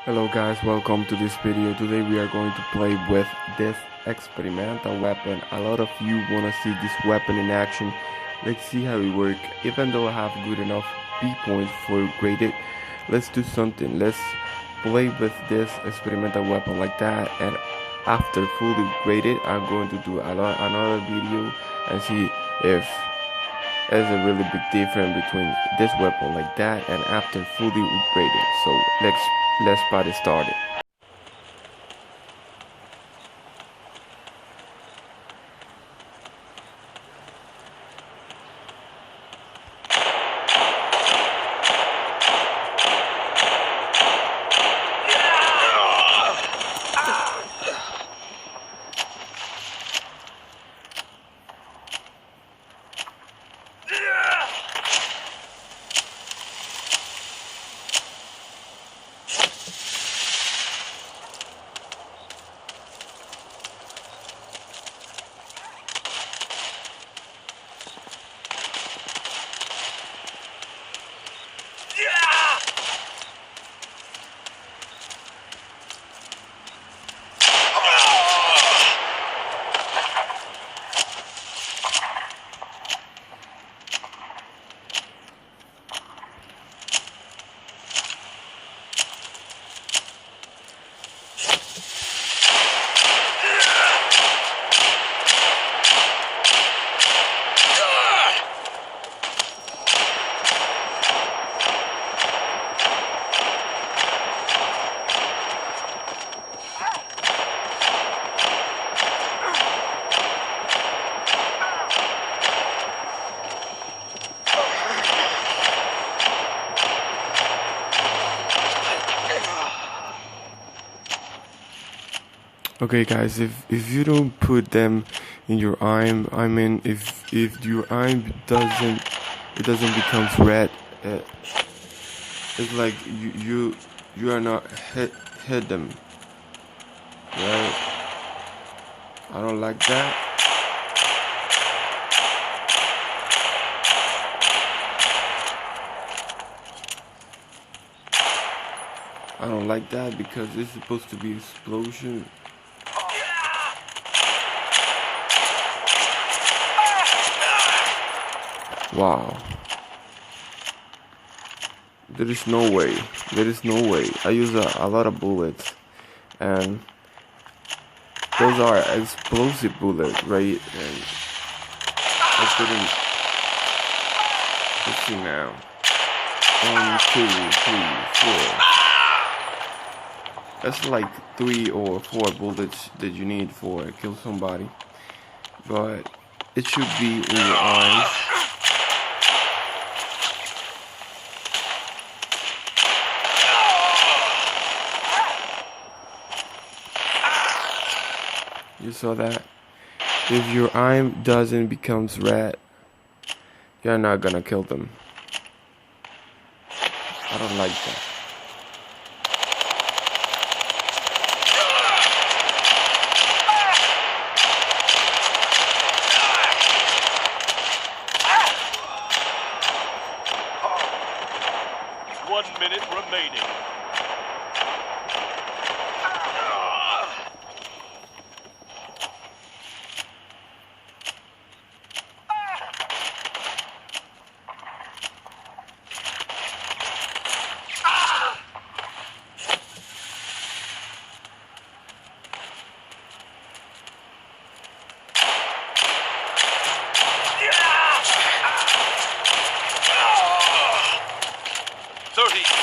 Hello guys, welcome to this video. Today we are going to play with this experimental weapon. A lot of you wanna see this weapon in action. Let's see how it works. Even though I have good enough B points for graded, let's do something. Let's play with this experimental weapon like that, and after fully graded I'm going to do another video and see if there's a really big difference between this weapon like that and after fully upgraded. So let's party started. Okay guys, if you don't put them in your aim, I mean if your aim doesn't become red, it's like you are not hit them, right? I don't like that. I don't like that because it's supposed to be explosion. Wow. There is no way. I use a lot of bullets, and those are explosive bullets, right? And I couldn't. Let's see now. 1, 2, 3, 4. That's like 3 or 4 bullets that you need for kill somebody, but it should be in your eyes. You saw that? If your aim doesn't becomes red, you're not gonna kill them. I don't like that. One minute remaining.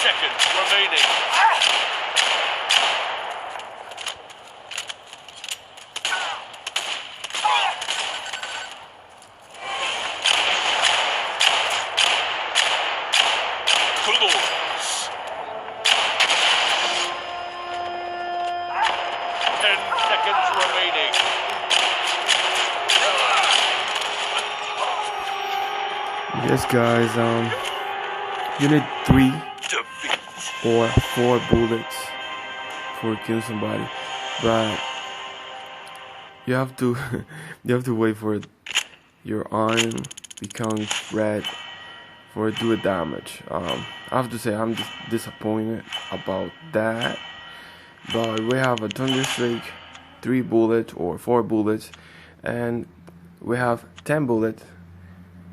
Seconds remaining. Close. 10 seconds remaining. Yes, guys. You need 3 or 4 bullets for killing somebody, but you have to wait for your arm becomes red for do damage. I have to say I'm disappointed about that. But we have a Thunder Strike, 3 bullets or 4 bullets, and we have 10 bullets.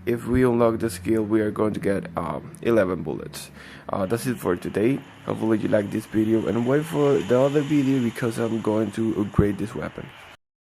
If we unlock the skill, we are going to get 11 bullets. That's it for today. Hopefully you like this video and wait for the other video because I'm going to upgrade this weapon.